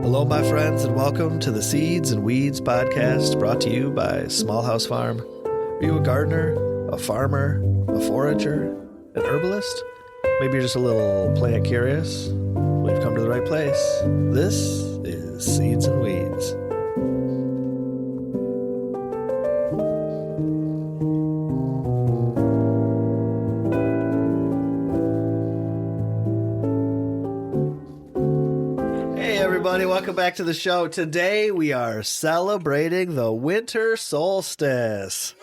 Hello, my friends, and welcome to the Seeds and Weeds podcast brought to you by Small House Farm. Are you a gardener, a farmer, a forager, an herbalist? Maybe you're just a little plant curious? Well, you've come to the right place. This is Seeds and Weeds. Welcome back to the show. Today we are celebrating the Winter Solstice.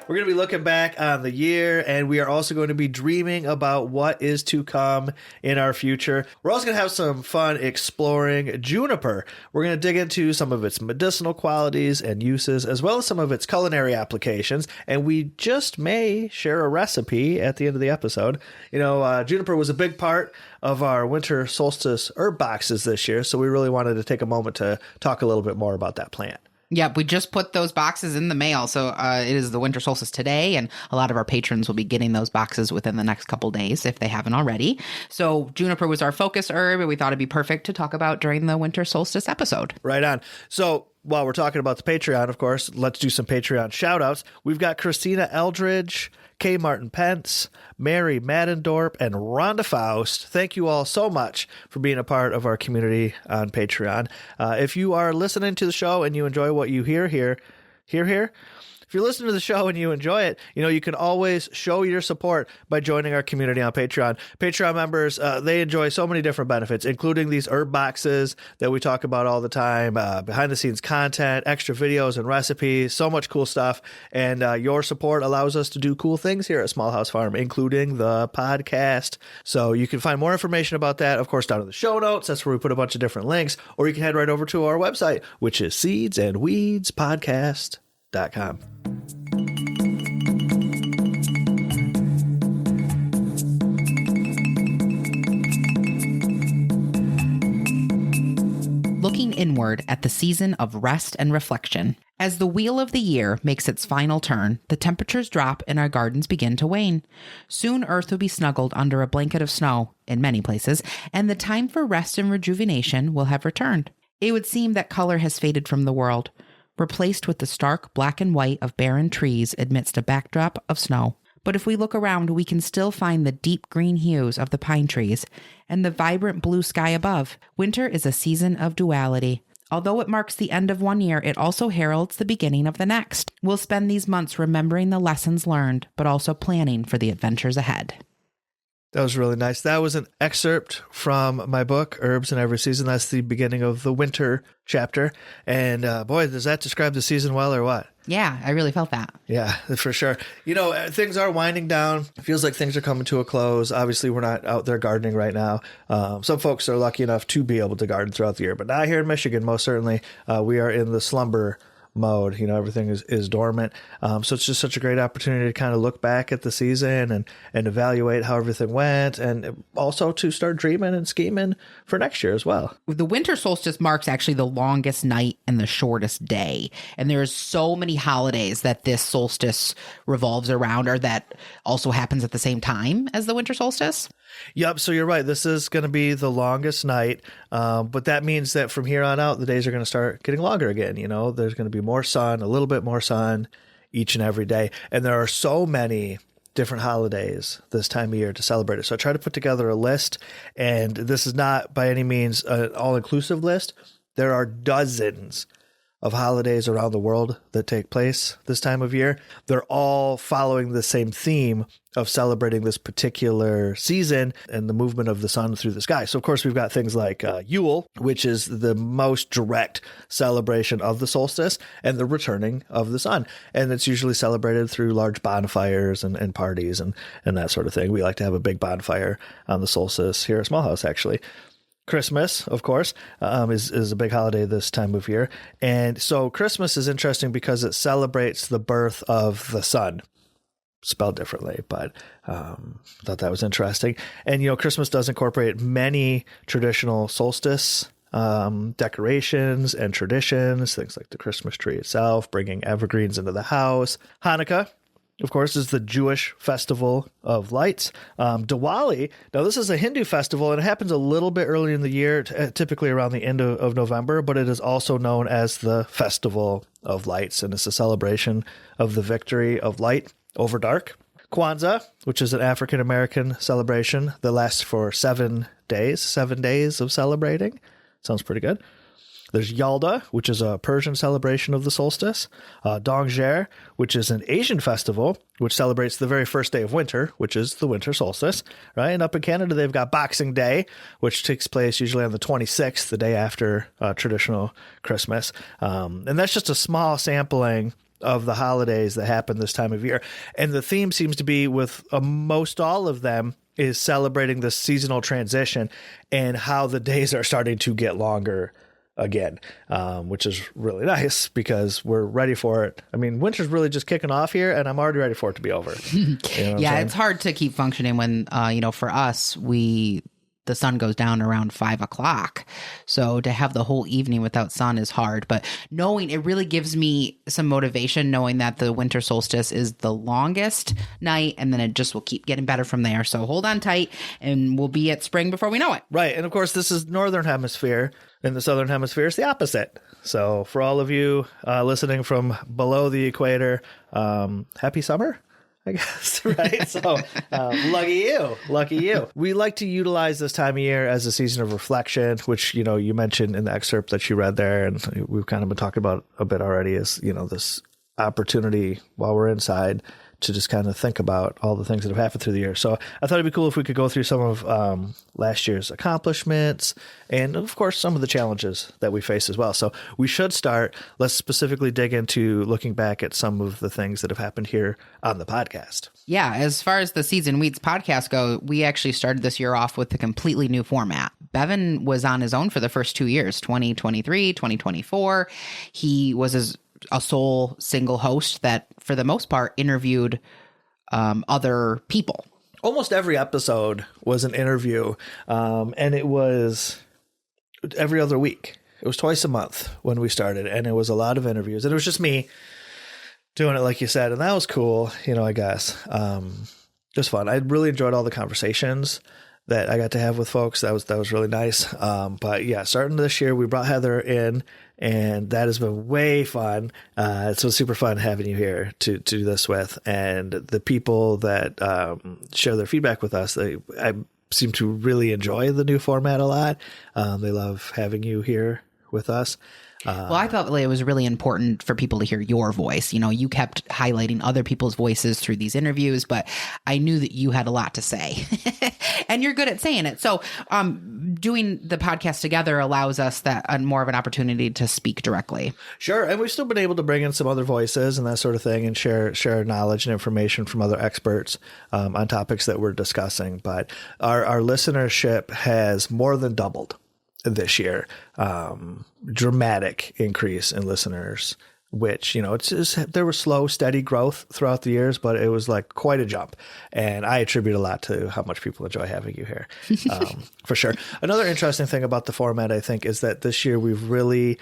We're going to be looking back on the year, and we are also going to be dreaming about what is to come in our future. We're also going to have some fun exploring juniper. We're going to dig into some of its medicinal qualities and uses, as well as some of its culinary applications, and we just may share a recipe at the end of the episode. You know, juniper was a big part of our Winter Solstice herb boxes this year, so we really wanted to take a moment to talk a little bit more about that plant. Yep, we just put those boxes in the mail. So it is the Winter Solstice today, and a lot of our patrons will be getting those boxes within the next couple days if they haven't already. So juniper was our focus herb, and we thought it'd be perfect to talk about during the Winter Solstice episode. Right on. So while we're talking about the Patreon, of course, let's do some Patreon shout-outs. We've got Christina Eldridge, K. Martin Pence, Mary Maddendorp, and Rhonda Faust. Thank you all so much for being a part of our community on Patreon. If you are listening to the show and you enjoy what you hear here, if you're listening to the show and you enjoy it, you know, you can always show your support by joining our community on Patreon. Patreon members, they enjoy so many different benefits, including these herb boxes that we talk about all the time, behind-the-scenes content, extra videos and recipes, so much cool stuff. And your support allows us to do cool things here at Small House Farm, including the podcast. So you can find more information about that, of course, down in the show notes. That's where we put a bunch of different links. Or you can head right over to our website, which is seedsandweedspodcast.com. Looking inward at the season of rest and reflection. As the wheel of the year makes its final turn, the temperatures drop and our gardens begin to wane. Soon Earth will be snuggled under a blanket of snow, in many places, and the time for rest and rejuvenation will have returned. It would seem that color has faded from the world, replaced with the stark black and white of barren trees amidst a backdrop of snow. But if we look around, we can still find the deep green hues of the pine trees and the vibrant blue sky above. Winter is a season of duality. Although it marks the end of one year, it also heralds the beginning of the next. We'll spend these months remembering the lessons learned, but also planning for the adventures ahead. That was really nice. That was an excerpt from my book, Herbs in Every Season. That's the beginning of the winter chapter. And boy, does that describe the season well or what? Yeah, I really felt that. Yeah, for sure. You know, things are winding down. It feels like things are coming to a close. Obviously, we're not out there gardening right now. Some folks are lucky enough to be able to garden throughout the year, but not here in Michigan, most certainly. We are in the slumber mode. You know, everything is dormant. So it's just such a great opportunity to kind of look back at the season and evaluate how everything went, and also to start dreaming and scheming for next year as well. The winter solstice marks actually the longest night and the shortest day. And there's so many holidays that this solstice revolves around, or that also happens at the same time as the winter solstice. Yep. So you're right. This is going to be the longest night. But that means that from here on out, the days are going to start getting longer again. You know, there's going to be more sun, a little bit more sun each and every day. And there are so many different holidays this time of year to celebrate it. So I try to put together a list, and this is not by any means an all-inclusive list. There are dozens of holidays around the world that take place this time of year. They're all following the same theme of celebrating this particular season and the movement of the sun through the sky. So, of course, we've got things like Yule, which is the most direct celebration of the solstice and the returning of the sun. And it's usually celebrated through large bonfires and parties and that sort of thing. We like to have a big bonfire on the solstice here at Small House, actually. Christmas, of course, is a big holiday this time of year. And so Christmas is interesting because it celebrates the birth of the sun. Spelled differently, but thought that was interesting. And, you know, Christmas does incorporate many traditional solstice decorations and traditions, things like the Christmas tree itself, bringing evergreens into the house. Hanukkah of course, is the Jewish festival of lights. Diwali, now this is a Hindu festival, and it happens a little bit early in the year, typically around the end of November, but it is also known as the Festival of Lights, and it's a celebration of the victory of light over dark. Kwanzaa, which is an African-American celebration that lasts for 7 days of celebrating. Sounds pretty good. There's Yalda, which is a Persian celebration of the solstice. Dongzher, which is an Asian festival, which celebrates the very first day of winter, which is the winter solstice, right? And up in Canada, they've got Boxing Day, which takes place usually on the 26th, the day after traditional Christmas. And that's just a small sampling of the holidays that happen this time of year. And the theme seems to be with most all of them is celebrating the seasonal transition and how the days are starting to get longer again, which is really nice because we're ready for it. I mean, winter's really just kicking off here, and I'm already ready for it to be over. Yeah, it's hard to keep functioning when, for us, the sun goes down around 5 o'clock. So to have the whole evening without sun is hard. But knowing it really gives me some motivation, knowing that the winter solstice is the longest night, and then it just will keep getting better from there. So hold on tight, and we'll be at spring before we know it. Right. And of course, this is northern hemisphere. In the southern hemisphere, it's the opposite. So for all of you listening from below the equator, happy summer, I guess, right? So lucky you. We like to utilize this time of year as a season of reflection, which, you mentioned in the excerpt that you read there, and we've kind of been talking about a bit already, is, this opportunity while we're inside to just kind of think about all the things that have happened through the year. So I thought it'd be cool if we could go through some of last year's accomplishments and, of course, some of the challenges that we face as well. So we should start. Let's specifically dig into looking back at some of the things that have happened here on the podcast. Yeah, as far as the Seeds and Weeds podcast go, we actually started this year off with a completely new format. Bevan was on his own for the first 2 years, 2023, 2024. He was a sole single host that, for the most part, interviewed other people. Almost every episode was an interview, and it was every other week. It was twice a month when we started, and it was a lot of interviews. And it was just me doing it, like you said, and that was cool, I guess. Just fun. I really enjoyed all the conversations that I got to have with folks. That was really nice. But yeah, starting this year, we brought Heather in, and that has been way fun. It's been super fun having you here to do this with, and the people that share their feedback with us. I seem to really enjoy the new format a lot. They love having you here with us. Well, I thought it was really important for people to hear your voice. You kept highlighting other people's voices through these interviews, but I knew that you had a lot to say and you're good at saying it. So doing the podcast together allows us that more of an opportunity to speak directly. Sure. And we've still been able to bring in some other voices and that sort of thing and share knowledge and information from other experts on topics that we're discussing. But our listenership has more than doubled this year. Dramatic increase in listeners, which, there was slow, steady growth throughout the years, but it was like quite a jump. And I attribute a lot to how much people enjoy having you here, for sure. Another interesting thing about the format, I think, is that this year we've really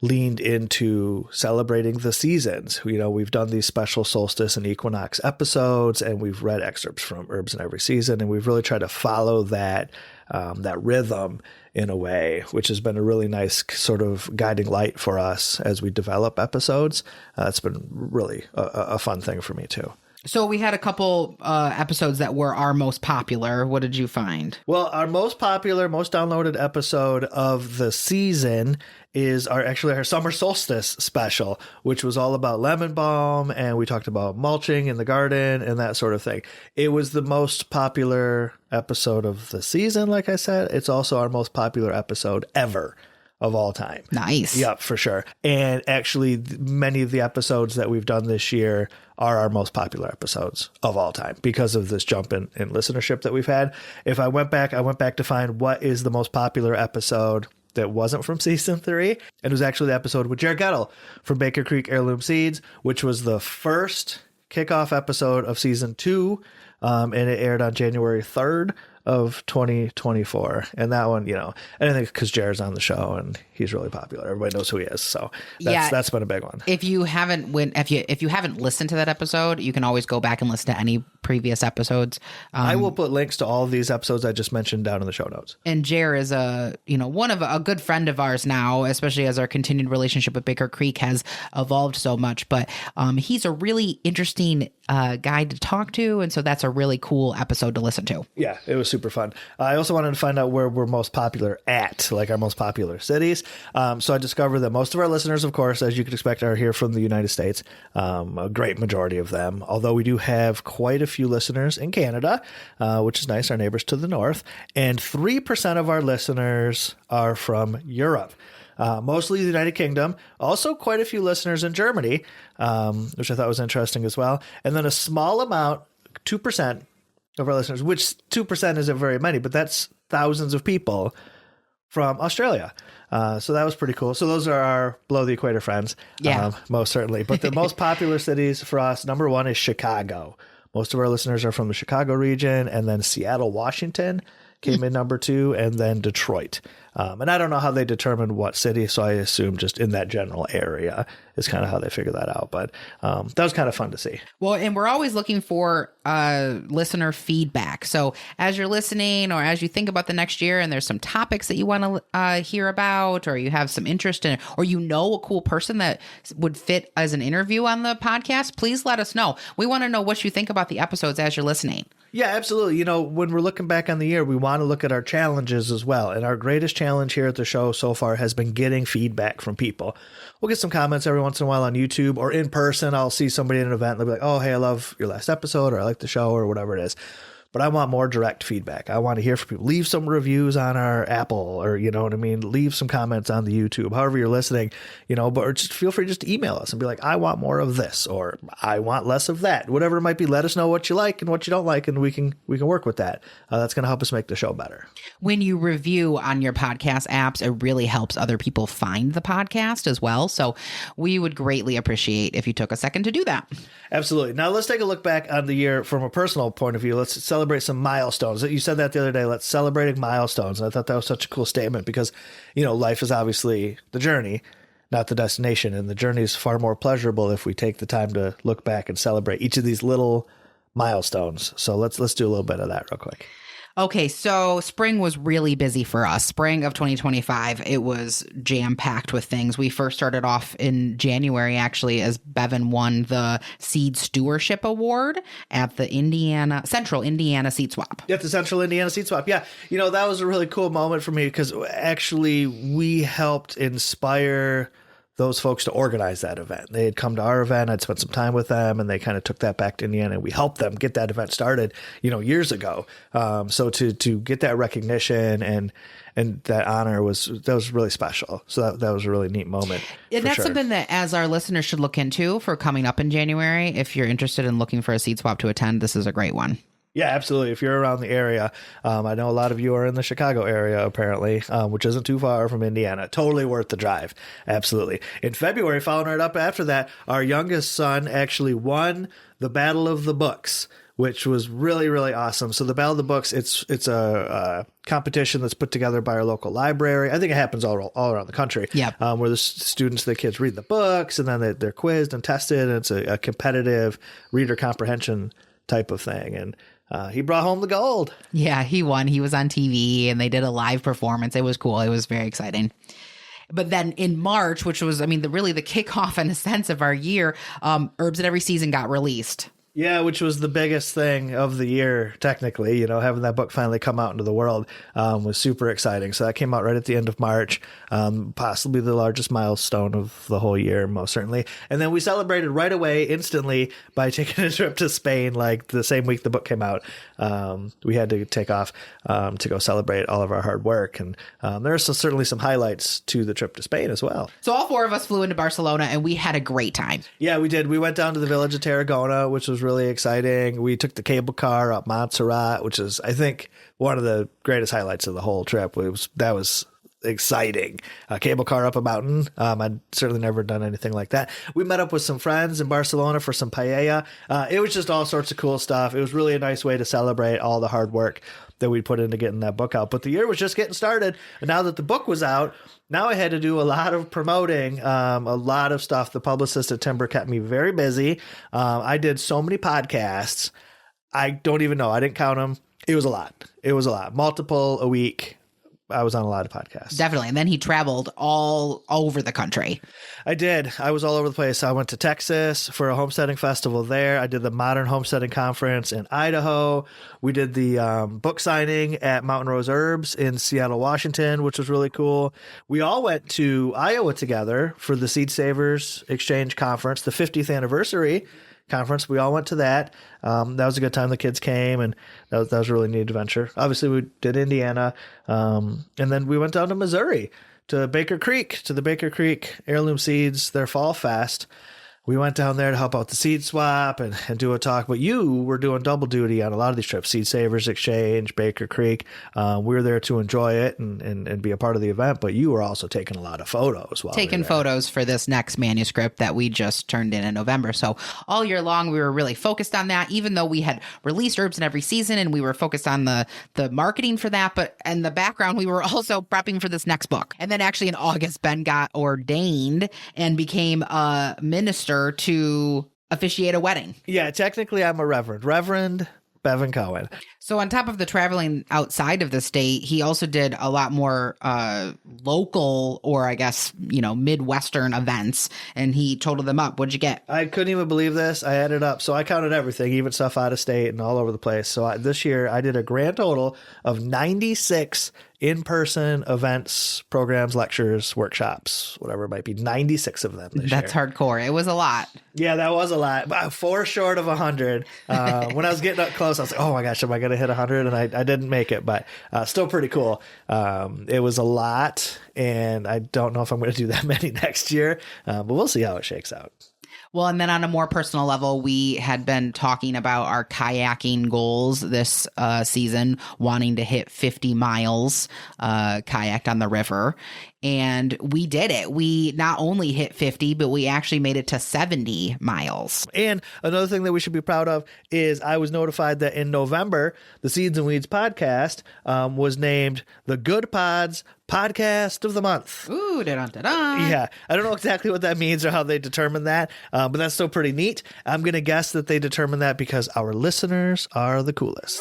leaned into celebrating the seasons. We've done these special solstice and equinox episodes, and we've read excerpts from Herbs in Every Season, and we've really tried to follow that rhythm in a way, which has been a really nice sort of guiding light for us as we develop episodes. It's been really a fun thing for me too. So we had a couple episodes that were our most popular. What did you find? Well, our most popular, most downloaded episode of the season is our summer solstice special, which was all about lemon balm, and we talked about mulching in the garden and that sort of thing. It was the most popular episode of the season, like I said. It's also our most popular episode ever of all time. Nice. Yep, for sure. And actually, many of the episodes that we've done this year are our most popular episodes of all time because of this jump in listenership that we've had. If I went back to find what is the most popular episode that wasn't from season 3. It was actually the episode with Jared Gettle from Baker Creek Heirloom Seeds, which was the first kickoff episode of season 2. And it aired on January 3rd of 2024. And that one, and I think because Jared's on the show and he's really popular. Everybody knows who he is. So that's been a big one. If you haven't listened to that episode, you can always go back and listen to any previous episodes. I will put links to all of these episodes I just mentioned down in the show notes. And Jared is a good friend of ours now, especially as our continued relationship with Baker Creek has evolved so much. But he's a really interesting guy to talk to. And so that's a really cool episode to listen to. Yeah, it was super fun. I also wanted to find out where we're most popular at, like our most popular cities. So I discovered that most of our listeners, of course, as you could expect, are here from the United States. A great majority of them, although we do have quite a few listeners in Canada, which is nice, our neighbors to the north. And 3% of our listeners are from Europe. Mostly the United Kingdom, also quite a few listeners in Germany, which I thought was interesting as well. And then a small amount, 2% of our listeners, which 2% isn't very many, but that's thousands of people from Australia. So that was pretty cool. So those are our below the equator friends, most certainly. But the most popular cities for us, number one is Chicago. Most of our listeners are from the Chicago region, and then Seattle, Washington came in number 2, and then Detroit. And I don't know how they determined what city, so I assume just in that general area is kind of how they figure that out. But that was kind of fun to see. Well, and we're always looking for listener feedback. So as you're listening or as you think about the next year and there's some topics that you want to hear about, or you have some interest in, or a cool person that would fit as an interview on the podcast, please let us know. We want to know what you think about the episodes as you're listening. Yeah, absolutely. When we're looking back on the year, we want to look at our challenges as well. And our greatest challenge here at the show so far has been getting feedback from people. We'll get some comments every once in a while on YouTube or in person. I'll see somebody at an event and they'll be like, oh, hey, I love your last episode, or I like the show, or whatever it is. But I want more direct feedback. I want to hear from people. Leave some reviews on our Apple, or leave some comments on the YouTube, however you're listening, or just feel free just to email us and be like, I want more of this, or I want less of that, whatever it might be. Let us know what you like and what you don't like, and we can work with that. That's going to help us make the show better. When you review on your podcast apps, it really helps other people find the podcast as well. So we would greatly appreciate if you took a second to do that. Absolutely. Now let's take a look back on the year from a personal point of view. Let's celebrate some milestones. You said that the other day. Let's celebrate milestones. And I thought that was such a cool statement because, life is obviously the journey, not the destination. And the journey is far more pleasurable if we take the time to look back and celebrate each of these little milestones. So let's do a little bit of that real quick. Okay, so spring was really busy for us. Spring of 2025, it was jam-packed with things. We first started off in January, actually, as Bevan won the Seed Stewardship Award at the Central Indiana Seed Swap. At the Central Indiana Seed Swap, yeah. That was a really cool moment for me because actually we helped inspire those folks to organize that event. They had come to our event. I'd spent some time with them, and they kind of took that back to Indiana, and we helped them get that event started, years ago. So to get that recognition and that honor was really special. So that was a really neat moment. And that's something that as our listeners should look into for coming up in January. If you're interested in looking for a seed swap to attend, this is a great one. Yeah, absolutely. If you're around the area, I know a lot of you are in the Chicago area, apparently, which isn't too far from Indiana. Totally worth the drive. Absolutely. In February, following right up after that, our youngest son actually won the Battle of the Books, which was really, really awesome. So the Battle of the Books, it's a competition that's put together by our local library. I think it happens all around the country. Yep. Where the kids read the books, and then they're quizzed and tested. And it's a competitive reader comprehension type of thing. And he brought home the gold. Yeah, he won. He was on TV and they did a live performance. It was cool. It was very exciting. But then in March, which was, really the kickoff in a sense of our year, Herbs at Every Season got released. Yeah, which was the biggest thing of the year, technically. Having that book finally come out into the world was super exciting. So that came out right at the end of March, possibly the largest milestone of the whole year, most certainly. And then we celebrated right away, instantly, by taking a trip to Spain, like the same week the book came out. We had to take off to go celebrate all of our hard work. And there are certainly some highlights to the trip to Spain as well. So all 4 of us flew into Barcelona and we had a great time. Yeah, we did. We went down to the village of Tarragona, which was really exciting. We took the cable car up Montserrat, which is, I think, one of the greatest highlights of the whole trip. That was exciting. A cable car up a mountain. I'd certainly never done anything like that. We met up with some friends in Barcelona for some paella. It was just all sorts of cool stuff. It was really a nice way to celebrate all the hard work that we put into getting that book out. But the year was just getting started. And now that the book was out, now I had to do a lot of promoting, a lot of stuff. The publicist at Timber kept me very busy. I did so many podcasts. I don't even know. I didn't count them. It was a lot. Multiple a week. I was on a lot of podcasts. Definitely. And then he traveled all over the country. I did. I was all over the place. I went to Texas for a homesteading festival there. I did the Modern Homesteading Conference in Idaho. We did the book signing at Mountain Rose Herbs in Seattle, Washington, which was really cool. We all went to Iowa together for the Seed Savers Exchange Conference, the 50th anniversary conference. We all went to that. That was a good time. The kids came, and that was a really neat adventure. Obviously, we did Indiana, and then we went down to Missouri to Baker Creek, to the Baker Creek Heirloom Seeds, their Fall Fest. We went down there to help out the seed swap and do a talk, but you were doing double duty on a lot of these trips, Seed Savers Exchange, Baker Creek. We were there to enjoy it and be a part of the event, but you were also taking a lot of photos. Taking photos for this next manuscript that we just turned in November. So all year long, we were really focused on that, even though we had released herbs in every season and we were focused on the marketing for that. But in the background, we were also prepping for this next book. And then actually in August, Ben got ordained and became a minister to officiate a wedding. Yeah, technically I'm a Reverend Bevan Cohen. So on top of the traveling outside of the state, he also did a lot more local, or I guess, Midwestern events, and he totaled them up. What'd you get? I couldn't even believe this. I added up. So I counted everything, even stuff out of state and all over the place. So this year I did a grand total of 96 in-person events, programs, lectures, workshops, whatever it might be. 96 of them this year. That's hardcore. It was a lot. Yeah, that was a lot. About 4 short of 100. When I was getting up close, I was like, oh my gosh, am I going to hit 100? And I didn't make it, but still pretty cool. It was a lot, and I don't know if I'm going to do that many next year, but we'll see how it shakes out. Well, and then on a more personal level, we had been talking about our kayaking goals this season, wanting to hit 50 miles kayaked on the river. And we did it. We not only hit 50, but we actually made it to 70 miles. And another thing that we should be proud of is I was notified that in November, the Seeds and Weeds podcast was named the Good Pods Podcast of the Month. Ooh, da-dun-da-dun. Yeah, I don't know exactly what that means or how they determine that, but that's still pretty neat. I'm going to guess that they determine that because our listeners are the coolest.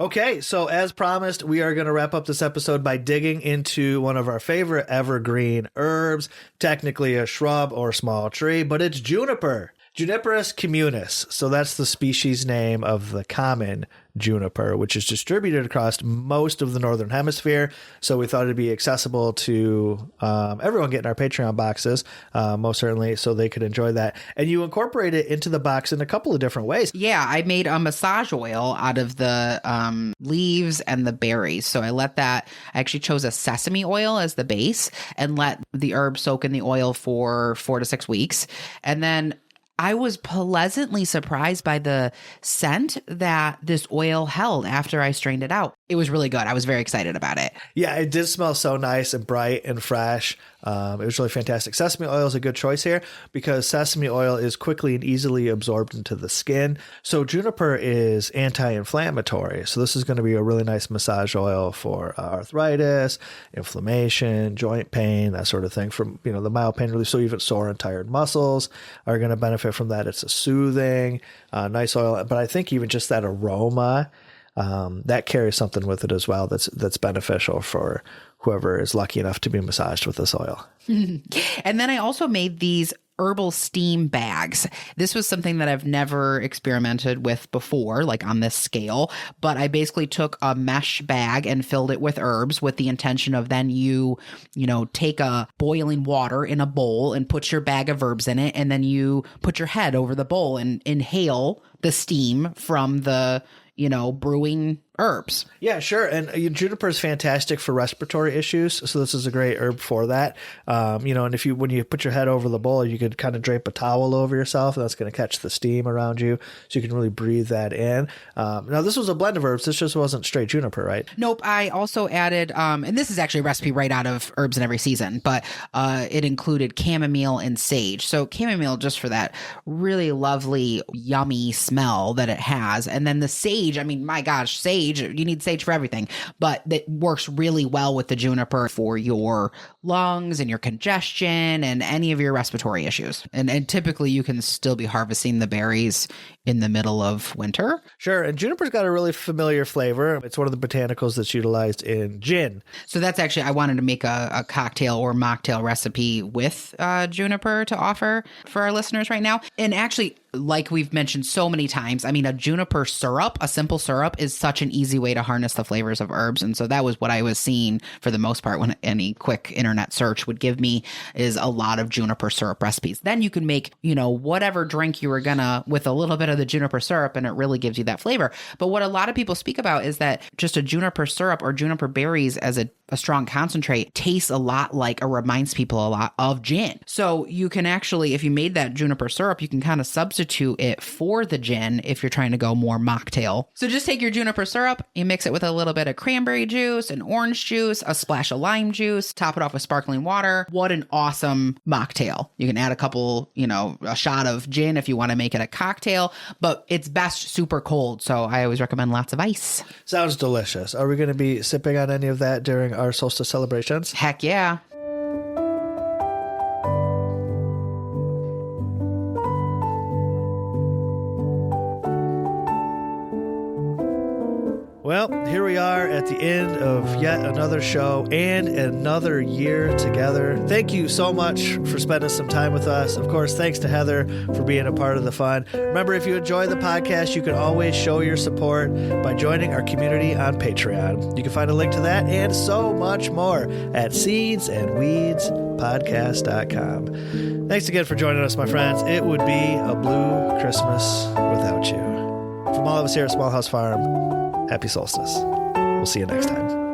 Okay, so as promised, we are going to wrap up this episode by digging into one of our favorite evergreen herbs, technically a shrub or small tree, but it's juniper. Juniperus communis. So that's the species name of the common juniper, which is distributed across most of the northern hemisphere. So we thought it'd be accessible to everyone getting our Patreon boxes, most certainly, so they could enjoy that. And you incorporate it into the box in a couple of different ways. Yeah, I made a massage oil out of the leaves and the berries. So I actually chose a sesame oil as the base and let the herb soak in the oil for 4 to 6 weeks. And then I was pleasantly surprised by the scent that this oil held after I strained it out. It was really good. I was very excited about it. Yeah, it did smell so nice and bright and fresh. It was really fantastic. Sesame oil is a good choice here because sesame oil is quickly and easily absorbed into the skin. So juniper is anti-inflammatory. So this is going to be a really nice massage oil for arthritis, inflammation, joint pain, that sort of thing. From the mild pain relief. So even sore and tired muscles are going to benefit from that. It's a soothing, nice oil. But I think even just that aroma, that carries something with it as well that's beneficial for whoever is lucky enough to be massaged with this oil. And then I also made these herbal steam bags. This was something that I've never experimented with before, like on this scale, but I basically took a mesh bag and filled it with herbs with the intention of then you take a boiling water in a bowl and put your bag of herbs in it, and then you put your head over the bowl and inhale the steam from the brewing herbs. Yeah, sure. And juniper is fantastic for respiratory issues. So this is a great herb for that. And when you put your head over the bowl, you could kind of drape a towel over yourself, and that's going to catch the steam around you. So you can really breathe that in. Now, this was a blend of herbs. This just wasn't straight juniper, right? Nope. I also added, and this is actually a recipe right out of Herbs in Every Season, but it included chamomile and sage. So chamomile, just for that really lovely, yummy smell that it has. And then the sage, I mean, my gosh, sage, you need sage for everything, but that works really well with the juniper for your lungs and your congestion and any of your respiratory issues. And typically you can still be harvesting the berries in the middle of winter. Sure. And juniper's got a really familiar flavor. It's one of the botanicals that's utilized in gin. So that's actually, I wanted to make a cocktail or mocktail recipe with juniper to offer for our listeners right now. And actually, like we've mentioned so many times, I mean, a juniper syrup, a simple syrup, is such an easy way to harness the flavors of herbs. And so that was what I was seeing for the most part when any quick internet search would give me, is a lot of juniper syrup recipes. Then you can make, whatever drink you were gonna with a little bit of the juniper syrup, and it really gives you that flavor. But what a lot of people speak about is that just a juniper syrup or juniper berries as a strong concentrate tastes a lot like, or reminds people a lot of gin. So you can actually, if you made that juniper syrup, you can kind of substitute it for the gin if you're trying to go more mocktail. So just take your juniper syrup, you mix it with a little bit of cranberry juice and orange juice, a splash of lime juice, top it off with sparkling water. What an awesome mocktail. You can add a couple, a shot of gin if you want to make it a cocktail, but it's best super cold. So I always recommend lots of ice. Sounds delicious. Are we going to be sipping on any of that during our solstice celebrations? Heck yeah. Well, here we are at the end of yet another show and another year together. Thank you so much for spending some time with us. Of course, thanks to Heather for being a part of the fun. Remember, if you enjoy the podcast, you can always show your support by joining our community on Patreon. You can find a link to that and so much more at seedsandweedspodcast.com. Thanks again for joining us, my friends. It would be a blue Christmas without you. From all of us here at Small House Farm, happy solstice. We'll see you next time.